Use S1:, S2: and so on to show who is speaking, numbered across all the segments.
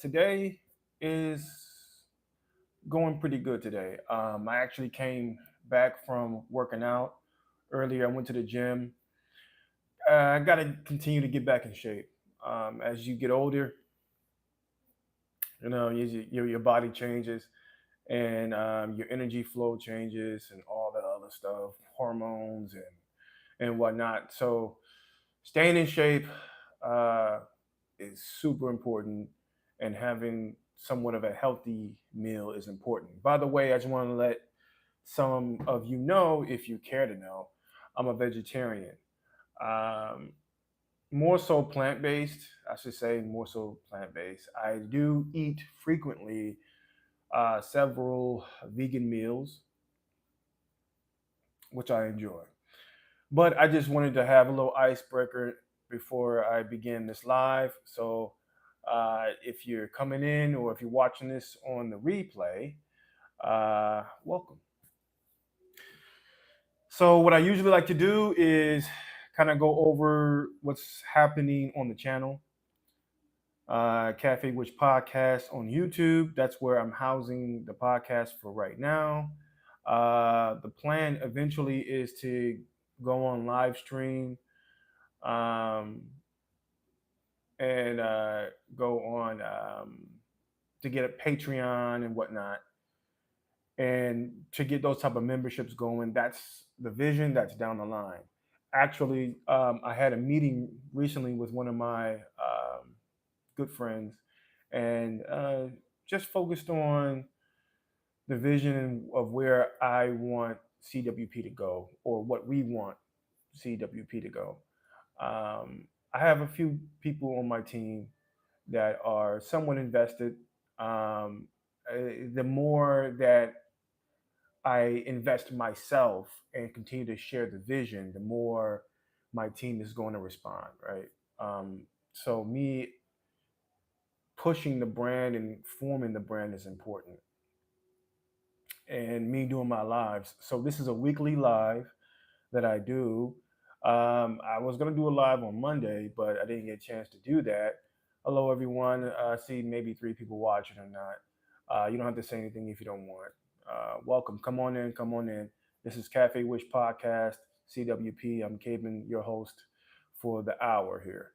S1: Today is going pretty good today. I actually came back from working out earlier. I went to the gym. I got to continue to get back in shape. As you get older, your body changes and your energy flow changes and all that other stuff, hormones and whatnot. So staying in shape uh, is super important, and having somewhat of a healthy meal is important. By the way, I just want to let some of you know, if you care to know, I'm a vegetarian. Um, More so plant based, I should say, more so plant based. I do eat frequently several vegan meals, which I enjoy. But I just wanted to have a little icebreaker before I begin this live. So if you're coming in or if you're watching this on the replay, welcome. So, what I usually like to do is kind of go over what's happening on the channel. Cafe Wish Podcast on YouTube. That's where I'm housing the podcast for right now. The plan eventually is to go on live stream um, and go on to get a Patreon and whatnot, and to get those type of memberships going. That's the vision. That's down the line. Actually, I had a meeting recently with one of my good friends, and just focused on the vision of where I want CWP to go, or what we want CWP to go. I have a few people on my team that are somewhat invested. Um, the more that I invest myself and continue to share the vision, the more my team is going to respond, right? So me pushing the brand and forming the brand is important, and me doing my lives. So this is a weekly live that I do. I was gonna do a live on Monday, but I didn't get a chance to do that. Hello, everyone. I see maybe three people watching or not. You don't have to say anything if you don't want. Welcome. Come on in. Come on in. This is Cafe Wish Podcast, CWP. I'm Caven, your host for the hour here.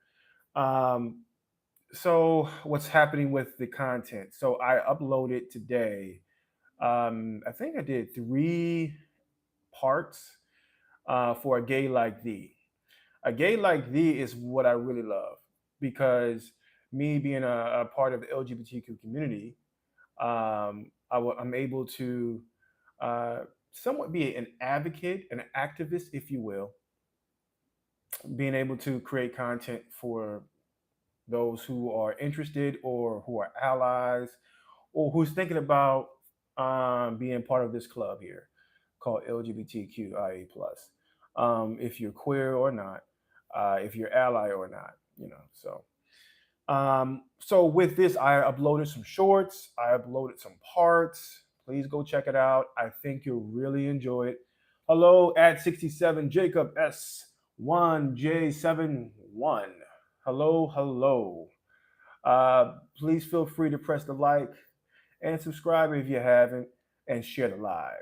S1: Um, so, what's happening with the content? So, I uploaded today. I think I did 3 parts for A Gay Like Thee. A Gay Like Thee is what I really love, because me being a part of the LGBTQ community, I'm able to uh, somewhat be an advocate, an activist, if you will, being able to create content for those who are interested or who are allies or who's thinking about being part of this club here called LGBTQIA plus. If you're queer or not, if you're ally or not, So, so with this, I uploaded some shorts. I uploaded some parts. Please go check it out. I think you'll really enjoy it. Hello at 67 Jacob S1J71. Hello, hello. Please feel free to press the like and subscribe if you haven't, and share the live.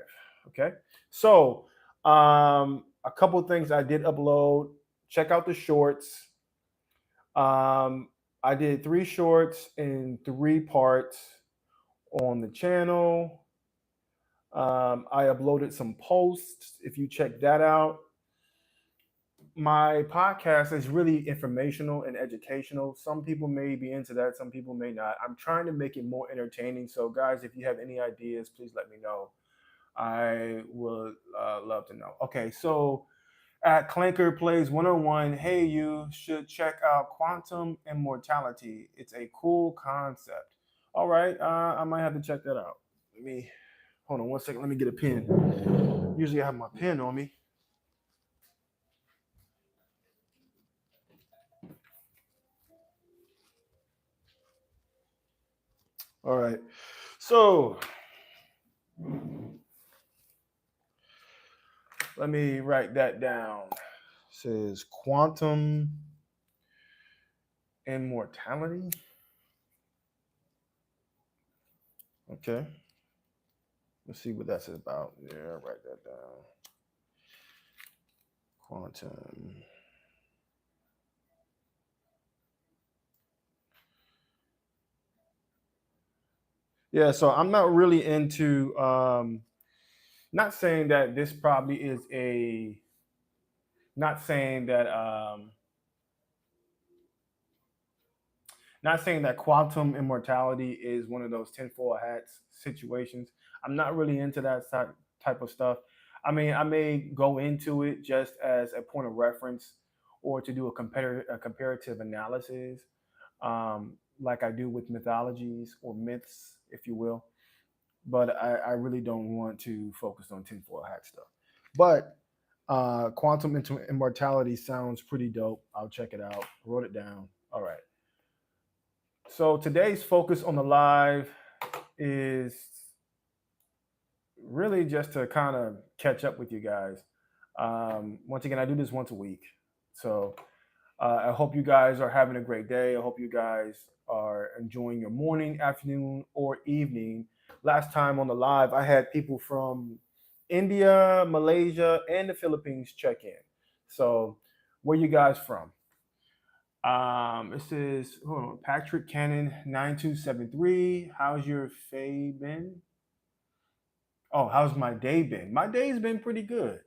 S1: Okay. So, a couple of things I did upload. Check out the shorts. I did 3 shorts in 3 parts on the channel. I uploaded some posts. If you check that out, my podcast is really informational and educational. Some people may be into that, some people may not. I'm trying to make it more entertaining. So, guys, if you have any ideas, please let me know. I would love to know. Okay, so at Clanker Plays 101, hey, you should check out Quantum Immortality. It's a cool concept. All right, I might have to check that out. Let me hold on one second. Let me get a pen. Usually I have my pen on me. All right. So let me write that down. It says Quantum Immortality. Okay. Let's see what that's about. Yeah, write that down. Quantum. Yeah, so I'm not really into not saying that this probably is a not saying that not saying that quantum immortality is one of those tinfoil hats situations. I'm not really into that type of stuff. I mean, I may go into it just as a point of reference or to do a comparative analysis, like I do with mythologies or myths, if you will. But I really don't want to focus on tinfoil hat stuff. But quantum immortality sounds pretty dope. I'll check it out. Wrote it down. All right. So today's focus on the live is really just to kind of catch up with you guys. Once again, I do this once a week. So I hope you guys are having a great day. I hope you guys are enjoying your morning, afternoon, or evening. Last time on the live, I had people from India, Malaysia, and the Philippines check in. So, where you guys from? It says, hold on, Patrick Cannon 9273. How's your day been? Oh, how's my day been? My day's been pretty good.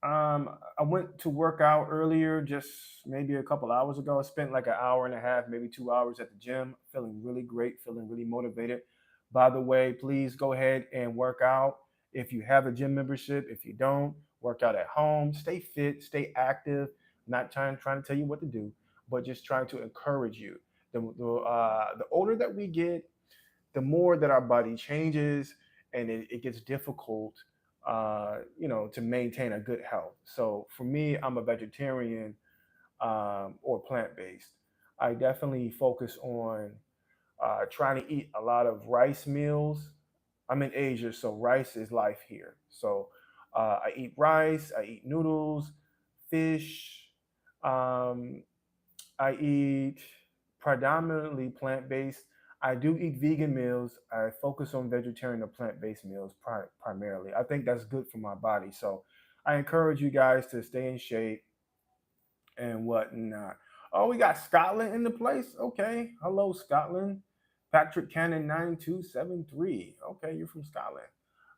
S1: I went to work out earlier, just maybe a couple hours ago. I spent like an hour and a half, maybe 2 hours at the gym, feeling really great, feeling really motivated. By the way, please go ahead and work out. If you have a gym membership, if you don't, work out at home. Stay fit, stay active. Not trying to tell you what to do, but just trying to encourage you. The older that we get, the more that our body changes and it gets difficult, to maintain a good health. So for me, I'm a vegetarian, or plant-based. I definitely focus on trying to eat a lot of rice meals. I'm in Asia, so rice is life here. So I eat rice, I eat noodles, fish. Um, I eat predominantly plant based. I do eat vegan meals. I focus on vegetarian or plant based meals primarily. I think that's good for my body. So I encourage you guys to stay in shape and whatnot. Oh, we got Scotland in the place. Okay. Hello, Scotland. Patrick Cannon 9273. Okay, you're from Scotland.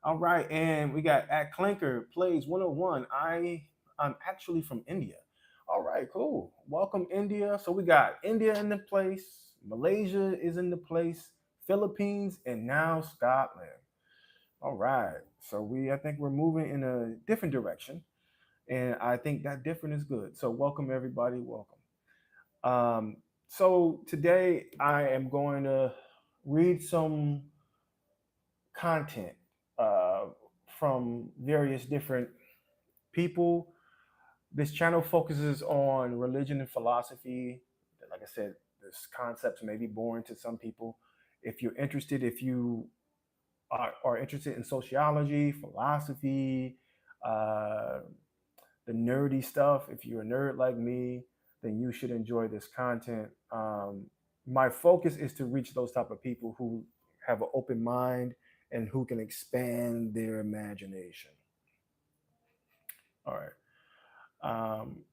S1: All right. And we got at Clinker plays 101. I'm actually from India. All right, cool. Welcome, India. So we got India in the place, Malaysia is in the place, Philippines, and now Scotland. All right. So I think we're moving in a different direction. And I think that different is good. So welcome everybody. Welcome. So today I am going to read some content uh, from various different people. This channel focuses on religion and philosophy. Like I said, this concepts may be boring to some people. If you're interested, if you are interested in sociology, philosophy, uh, the nerdy stuff, if you're a nerd like me, then you should enjoy this content. My focus is to reach those type of people who have an open mind and who can expand their imagination. All right. Um,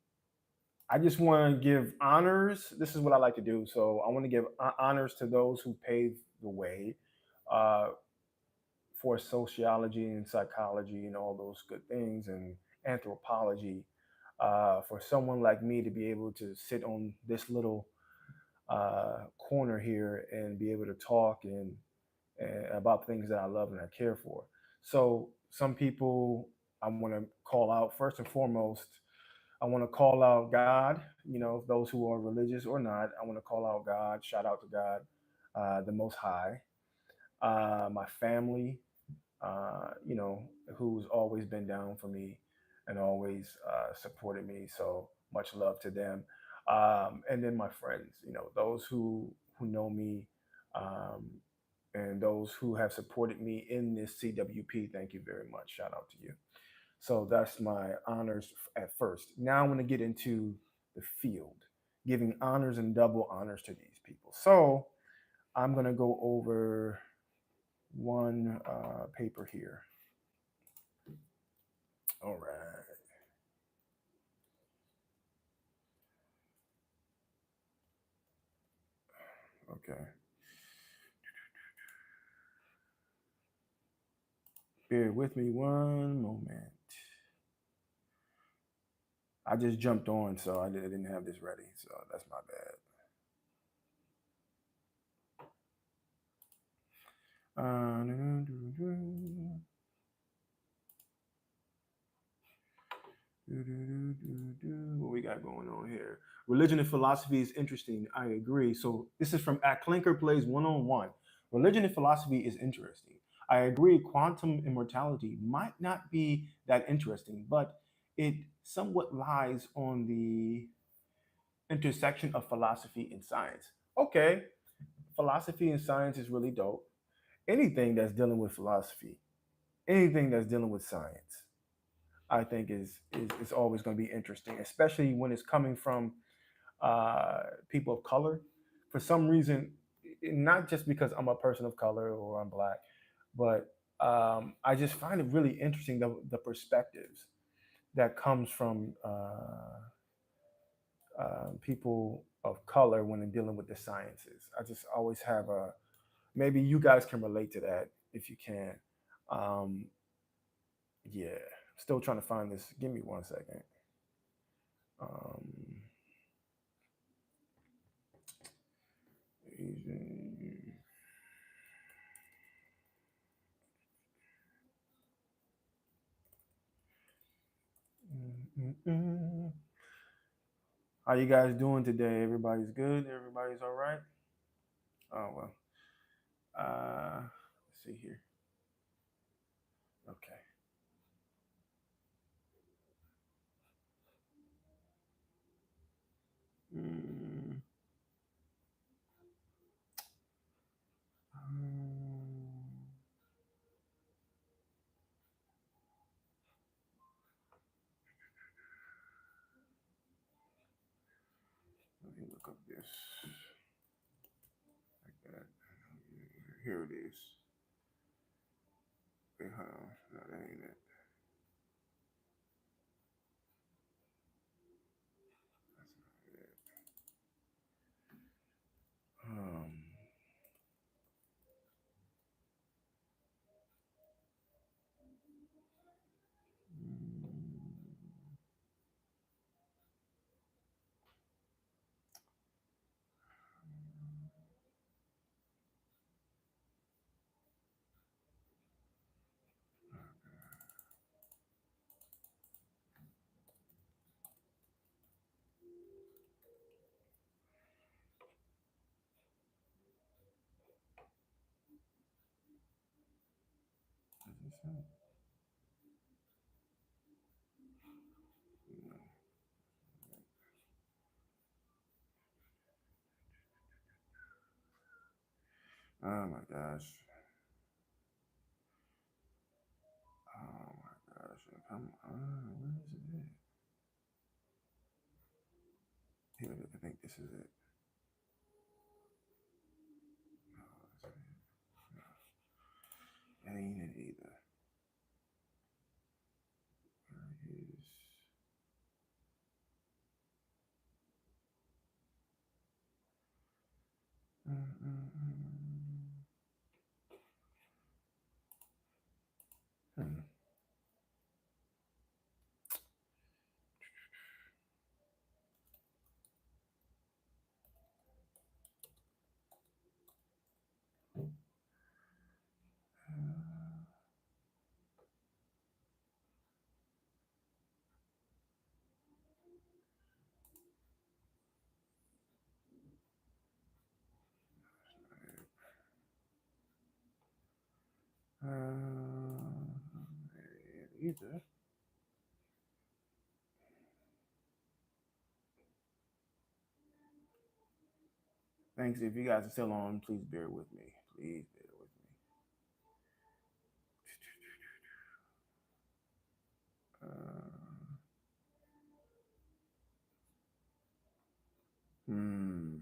S1: I just want to give honors. This is what I like to do. So I want to give honors to those who paved the way uh, for sociology and psychology and all those good things and anthropology. For someone like me to be able to sit on this little corner here and be able to talk and about things that I love and I care for. So some people I want to call out first and foremost. I want to call out God, those who are religious or not. I want to call out God, shout out to God, the Most High, my family, who's always been down for me and always supported me. So much love to them. And then my friends, those who know me, um, and those who have supported me in this CWP. Thank you very much. Shout out to you. So that's my honors at first. Now I want to get into the field, giving honors and double honors to these people. So I'm going to go over. one paper here. All right. Okay. Bear with me one moment. I just jumped on, so I didn't have this ready. So that's my bad. Uh, What we got going on here? Religion and philosophy is interesting. I agree. So this is from at Clinker Plays 101. Religion and philosophy is interesting. I agree. Quantum immortality might not be that interesting, but it somewhat lies on the intersection of philosophy and science. Okay, philosophy and science is really dope. Anything that's dealing with philosophy, anything that's dealing with science, I think is always going to be interesting, especially when it's coming from people of color. For some reason, not just because I'm a person of color or I'm black, but I just find it really interesting the perspectives that comes from people of color when they're dealing with the sciences. I just always have a maybe you guys can relate to that if you can. Um, yeah, still trying to find this. Give me one second. Um, How you guys doing today? Everybody's good. Everybody's all right. Oh well. Let's see here. Okay. Mm, um, Let me look up this like that. Here it is. Wait, hold on. No, that ain't it. That's not it. Um, mm, is this it? No. Oh my gosh. Oh my gosh. Come on. Where is it at? Here, I think this is it. No, is it? No, that ain't it either. Where is? Hmm. Either. Thanks. If you guys are still on, please bear with me. Please bear with me. Hmm.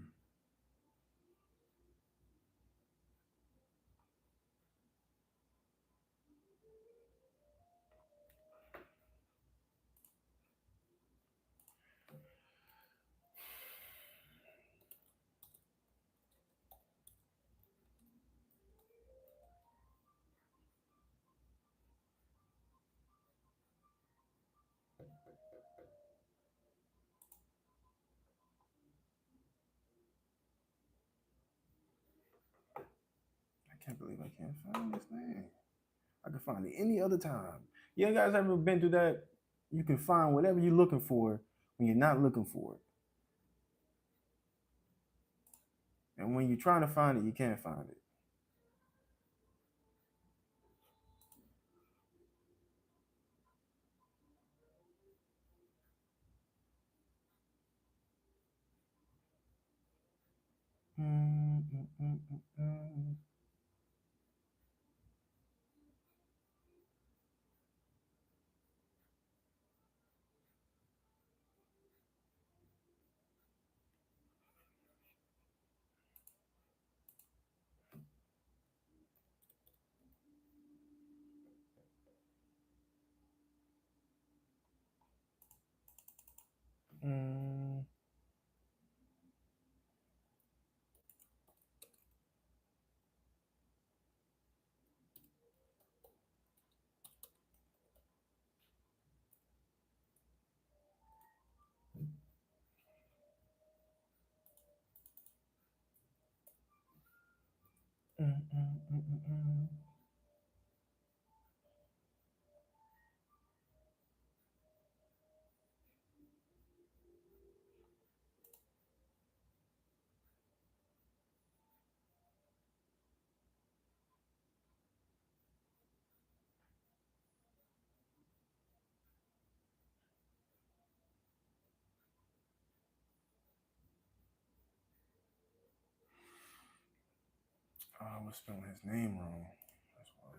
S1: can't believe I can't find this thing. I can find it any other time. You guys ever been through that? You can find whatever you're looking for when you're not looking for it. And when you're trying to find it, you can't find it. Mm, mm, mm, mm, mm. Mm, mm, mm, mm, mm. I was spelling his name wrong. That's why.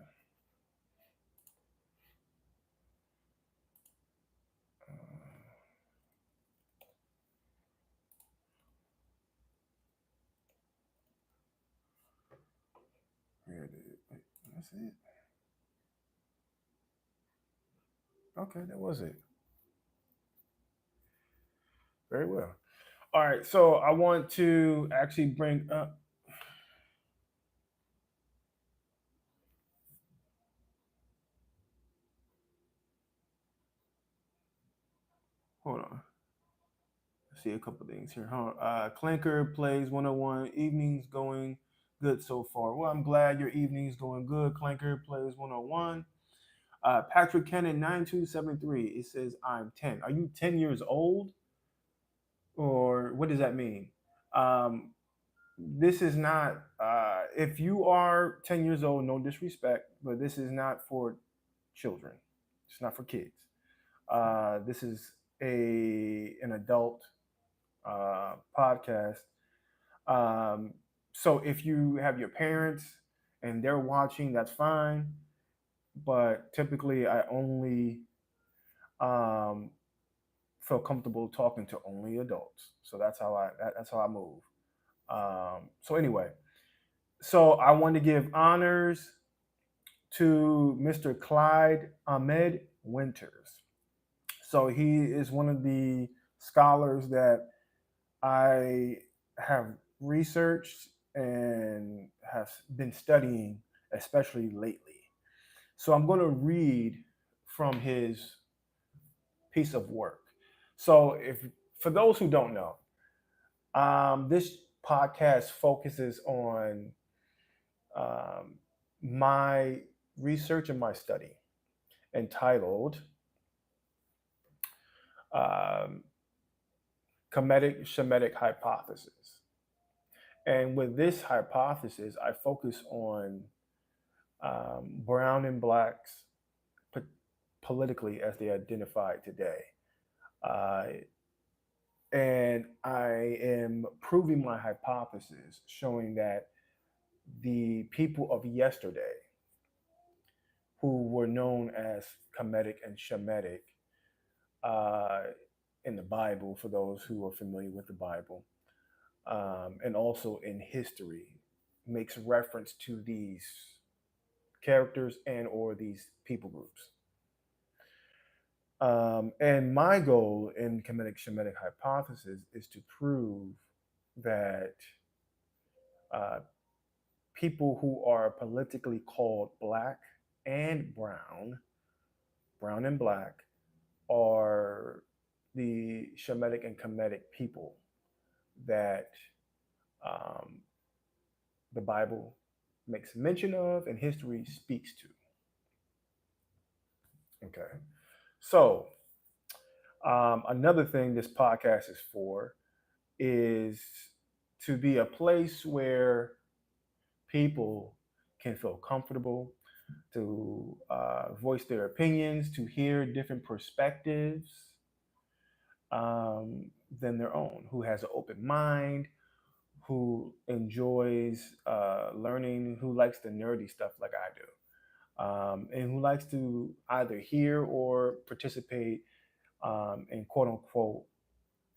S1: Here it is. Wait, that's it. Okay, that was it. Very well. All right, so I want to actually bring up. Hold on. I see a couple things here. Huh? Clinker plays 101. Evenings going good so far. Well, I'm glad your evening's going good. Clinker plays 101. Patrick Cannon 9273. It says I'm 10. Are you 10 years old? Or what does that mean? Um, this is not, if you are 10 years old, no disrespect, but this is not for children. It's not for kids. This is an adult podcast. Um, so if you have your parents and they're watching, that's fine. But typically, I only um, feel comfortable talking to only adults. So that's how I move. So anyway, so I want to give honors to Mr. Clyde Ahmed Winters. So he is one of the scholars that I have researched and have been studying, especially lately. So I'm going to read from his piece of work. So, if for those who don't know, this podcast focuses on um, my research and my study entitled um, Comedic Shemitic Hypothesis. And with this hypothesis, I focus on brown and blacks po- politically as they identify today. Uh, and I am proving my hypothesis, showing that the people of yesterday, who were known as Kemetic and Shemitic uh, in the Bible, for those who are familiar with the Bible, and also in history, makes reference to these characters and or these people groups. And my goal in Kemetic Shemitic hypothesis is to prove that uh, people who are politically called black and brown and black, are the Shemitic and Kemetic people that um, the Bible makes mention of, and history speaks to. Okay. So, another thing this podcast is for is to be a place where people can feel comfortable to voice their opinions, to hear different perspectives than their own, who has an open mind, who enjoys learning, who likes the nerdy stuff like I do, and who likes to either hear or participate in quote unquote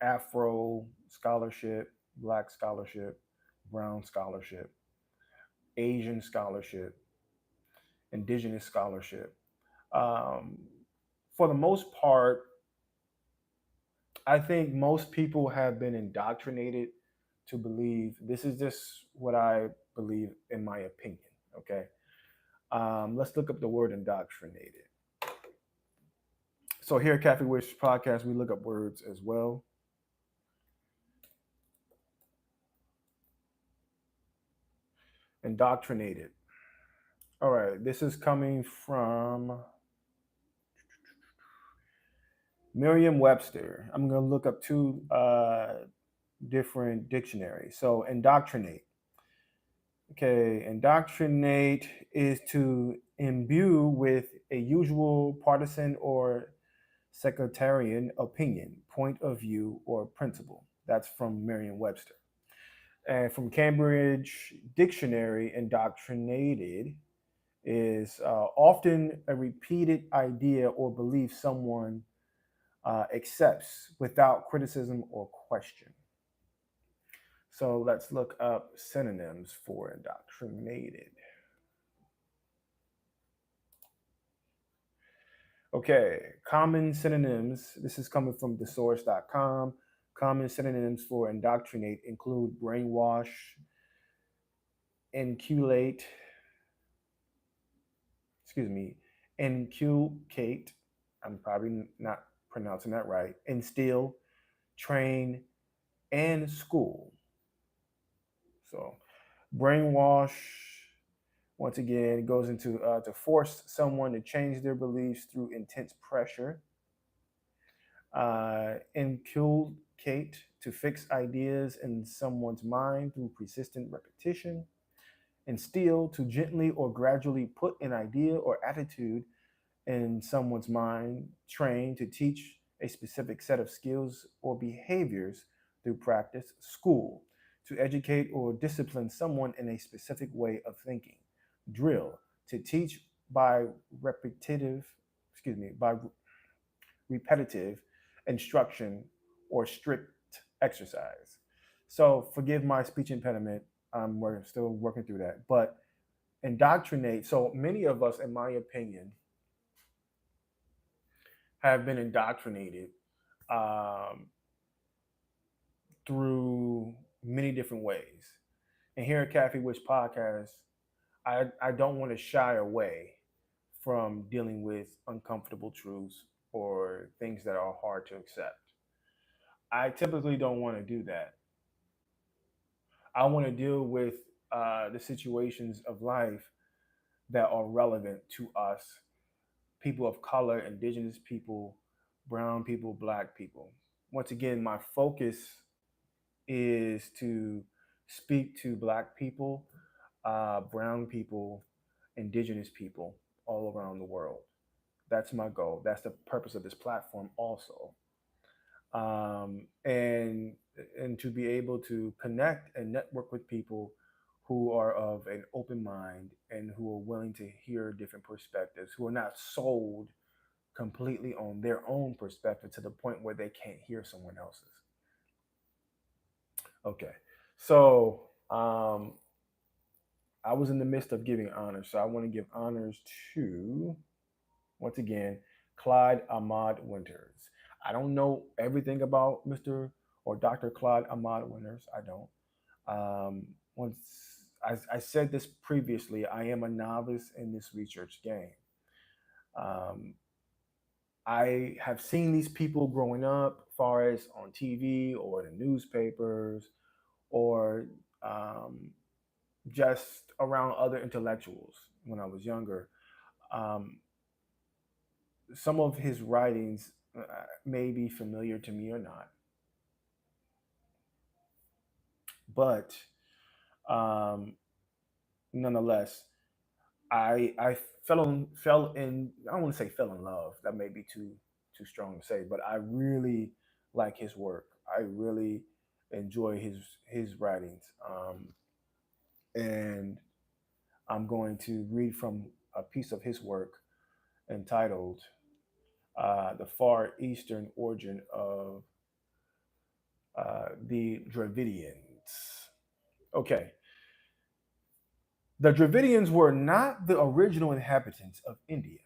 S1: Afro scholarship, Black scholarship, Brown scholarship, Asian scholarship, Indigenous scholarship. Um, for the most part, I think most people have been indoctrinated to believe this is just what I believe in my opinion. Okay. Let's look up the word indoctrinated. So here at Café Wish Podcast, we look up words as well. Indoctrinated. All right. This is coming from Merriam-Webster. I'm going to look up two different dictionaries. So indoctrinate. Okay, indoctrinate is to imbue with a usual partisan or sectarian opinion, point of view, or principle. That's from Merriam Webster. And from Cambridge Dictionary, indoctrinated is often a repeated idea or belief someone accepts without criticism or question. So let's look up synonyms for indoctrinated. Okay, common synonyms. This is coming from thesource.com. Common synonyms for indoctrinate include brainwash, inculate, excuse me, inculcate. I'm probably not pronouncing that right. Instill, train, and school. So, brainwash, once again, goes into to force someone to change their beliefs through intense pressure. Inculcate, to fix ideas in someone's mind through persistent repetition. Instill, to gently or gradually put an idea or attitude in someone's mind. Train, to teach a specific set of skills or behaviors through practice. School, to educate or discipline someone in a specific way of thinking. Drill, to teach by repetitive, by repetitive instruction or strict exercise. So forgive my speech impediment. We're still working through that. But indoctrinate. So many of us, in my opinion, have been indoctrinated um, through many different ways. And here at Cafe Wish Podcast, I don't want to shy away from dealing with uncomfortable truths or things that are hard to accept. I typically don't want to do that. I want to deal with the situations of life that are relevant to us, people of color, indigenous people, brown people, black people. Once again, my focus is to speak to black people, brown people, indigenous people all around the world. That's my goal. That's the purpose of this platform, also. And to be able to connect and network with people who are of an open mind and who are willing to hear different perspectives, who are not sold completely on their own perspective to the point where they can't hear someone else's. Okay, so I was in the midst of giving honors, so I want to give honors to, once again, Clyde Ahmad Winters. I don't know everything about Mr. or Dr. Clyde Ahmad Winters. I don't. Once I said this previously, I am a novice in this research game. Um, I have seen these people growing up, far as on TV or the newspapers, or um, just around other intellectuals when I was younger. Um, some of his writings may be familiar to me or not, but um, nonetheless, I fell in. I don't want to say fell in love. That may be too strong to say, but I really like his work. I really enjoy his writings, and I'm going to read from a piece of his work entitled "The Far Eastern Origin of the Dravidians." Okay, the Dravidians were not the original inhabitants of India.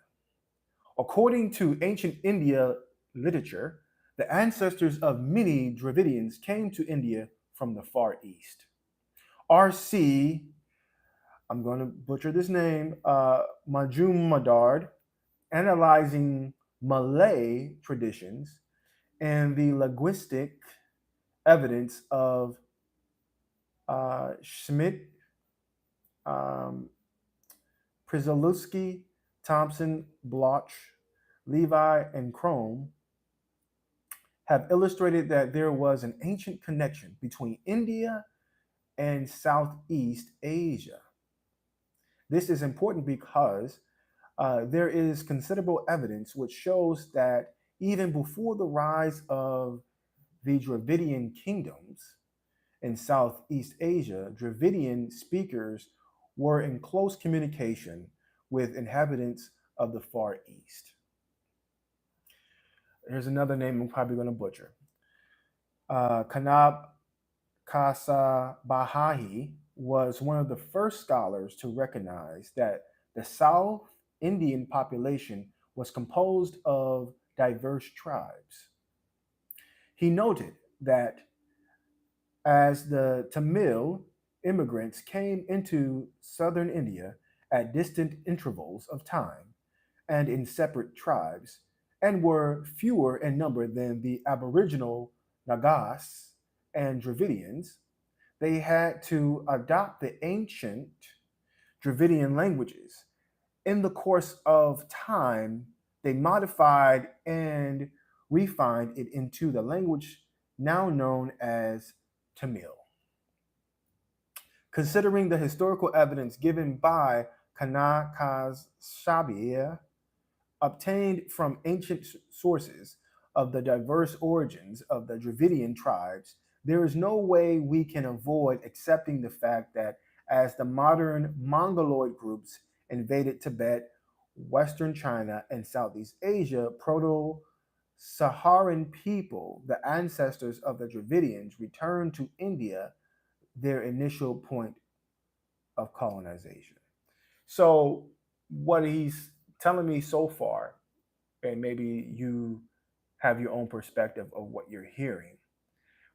S1: According to ancient India literature, the ancestors of many Dravidians came to India from the Far East. R.C. I'm going to butcher this name, Majumdar, analyzing Malay traditions and the linguistic evidence of Schmidt, um, Przalutski, Thompson, Bloch, Levi, and Crome have illustrated that there was an ancient connection between India and Southeast Asia. This is important because there is considerable evidence which shows that even before the rise of the Dravidian kingdoms in Southeast Asia, Dravidian speakers were in close communication with inhabitants of the Far East. Here's another name I'm probably going to butcher. Kanab Kasabahahi was one of the first scholars to recognize that the South Indian population was composed of diverse tribes. He noted that as the Tamil immigrants came into southern India at distant intervals of time and in separate tribes, and were fewer in number than the Aboriginal Nagas and Dravidians, they had to adopt the ancient Dravidian languages. In the course of time, they modified and refined it into the language now known as Tamil. Considering the historical evidence given by Kanakaz Shabir obtained from ancient sources of the diverse origins of the Dravidian tribes, there is no way we can avoid accepting the fact that as the modern Mongoloid groups invaded Tibet, Western China, and Southeast Asia, Proto Saharan people, the ancestors of the Dravidians, returned to India, their initial point of colonization. So, what he's telling me so far, and maybe you have your own perspective of what you're hearing.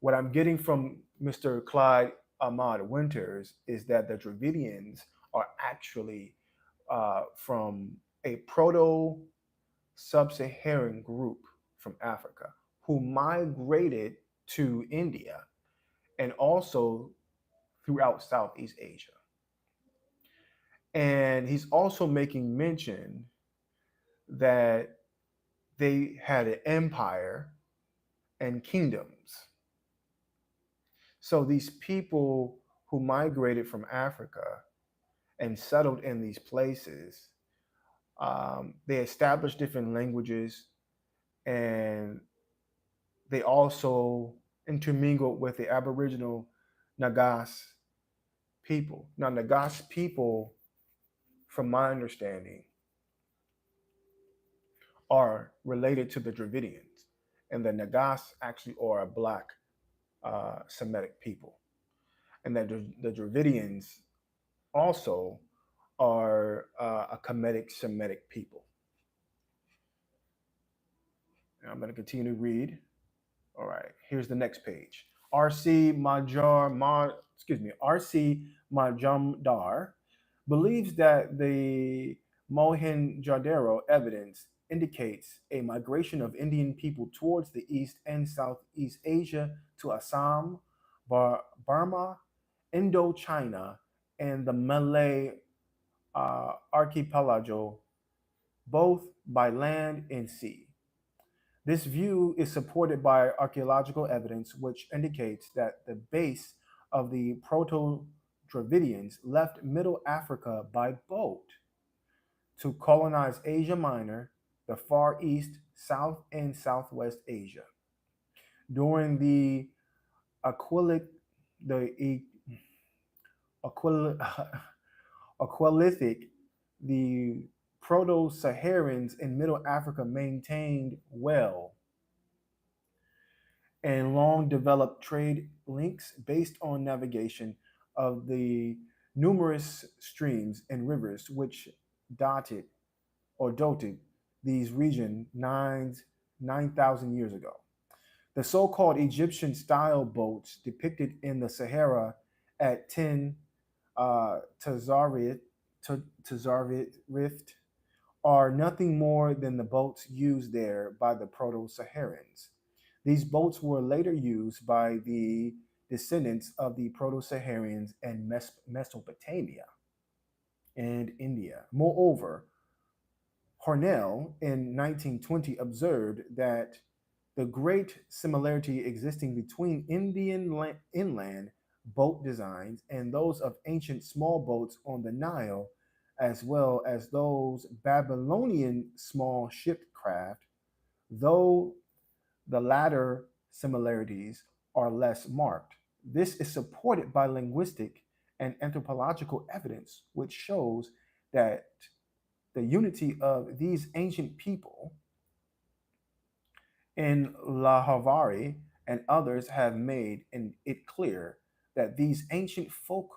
S1: What I'm getting from Mr. Clyde Ahmad Winters is that the Dravidians are actually from a proto sub Saharan group from Africa who migrated to India and also throughout Southeast Asia. And he's also making mention that they had an empire and kingdoms. So these people who migrated from Africa and settled in these places, they established different languages and they also intermingled with the Aboriginal Nagas people. Now, Nagas people, from my understanding, are related to the Dravidians, and the Nagas actually are a black Semitic people, and that the Dravidians also are a Kemetic Semitic people. And I'm going to continue to read. All right, here's the next page. R.C. Majumdar believes that the Mohenjo-daro evidence indicates a migration of Indian people towards the East and Southeast Asia to Assam, Burma, Indochina, and the Malay archipelago, both by land and sea. This view is supported by archaeological evidence, which indicates that the base of the Proto Dravidians left Middle Africa by boat to colonize Asia Minor, the Far East, South, and Southwest Asia. During the Aquilic, the Aquil- Aquilithic, the Proto-Saharans in Middle Africa maintained well and long developed trade links based on navigation of the numerous streams and rivers which dotted dotted these regions 9,000 years ago. The so-called Egyptian style boats depicted in the Sahara at 10 Tazarit, Rift are nothing more than the boats used there by the Proto-Saharans. These boats were later used by the descendants of the Proto-Saharans in Mesopotamia and India. Moreover, Hornell in 1920 observed that the great similarity existing between Indian inland boat designs and those of ancient small boats on the Nile, as well as those Babylonian small ship craft, though the latter similarities are less marked. This is supported by linguistic and anthropological evidence, which shows that the unity of these ancient people in Lahavari and others have made it clear that these ancient folk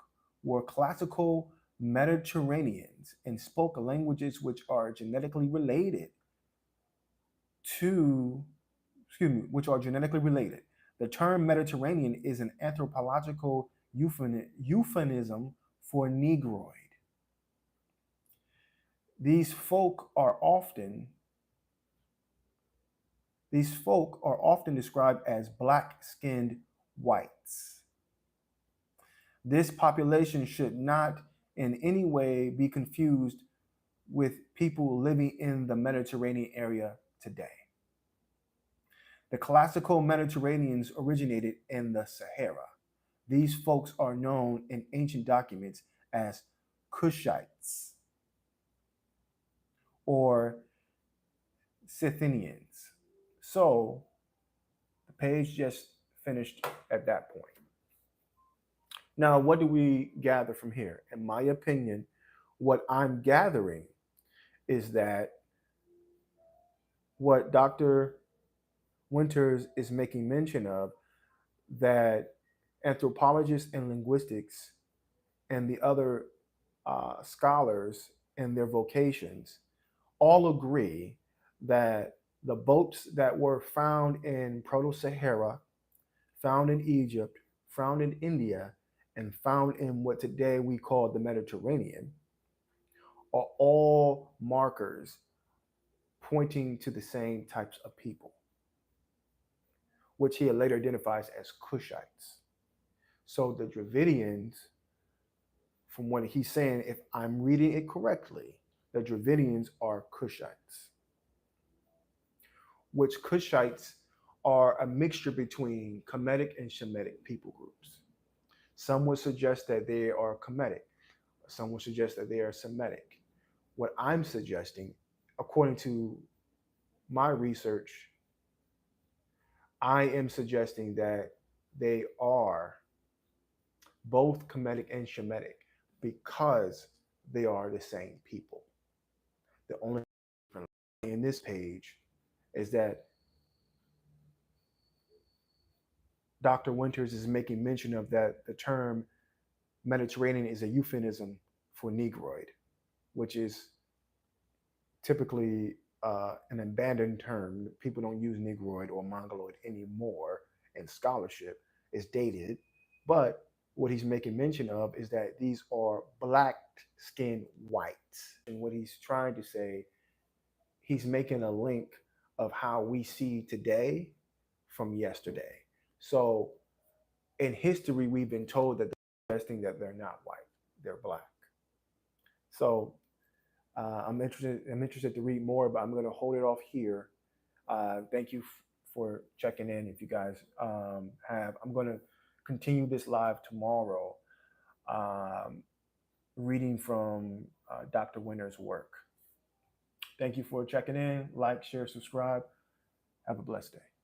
S1: were classical Mediterraneans and spoke languages which are genetically related to, which are genetically related. The term Mediterranean is an anthropological euphemism for Negroid. These folk are often described as black-skinned whites. This population should not in any way be confused with people living in the Mediterranean area today. The classical Mediterraneans originated in the Sahara. These folks are known in ancient documents as Cushites or Scythians. So the page just finished at that point. Now, what do we gather from here? In my opinion, what I'm gathering is that what Dr. Winters is making mention of, that anthropologists and linguistics and the other scholars and their vocations all agree that the boats that were found in Proto-Sahara, found in Egypt, found in India, and found in what today we call the Mediterranean are all markers pointing to the same types of people, which he later identifies as Cushites. So the Dravidians, from what he's saying, if I'm reading it correctly, the Dravidians are Cushites, which Cushites are a mixture between Kemetic and Shemitic people groups. Some would suggest that they are Kemetic. Some would suggest that they are Semitic. What I'm suggesting, according to my research, I am suggesting that they are both Kemetic and Shemitic because they are the same people. The only difference in this page is that Dr. Winters is making mention of that the term Mediterranean is a euphemism for Negroid, which is typically an abandoned term. People don't use Negroid or Mongoloid anymore in scholarship. It's dated. But what he's making mention of is that these are black skinned whites. And what he's trying to say, he's making a link of how we see today from yesterday. So in history, we've been told that they're suggesting that they're not white. they're Black. So I'm interested to read more, but I'm going to hold it off here. Thank you for checking in. If you guys I'm going to continue this live tomorrow, um, reading from Dr. Winter's work. Thank you for checking in. Like, share, subscribe. Have a blessed day.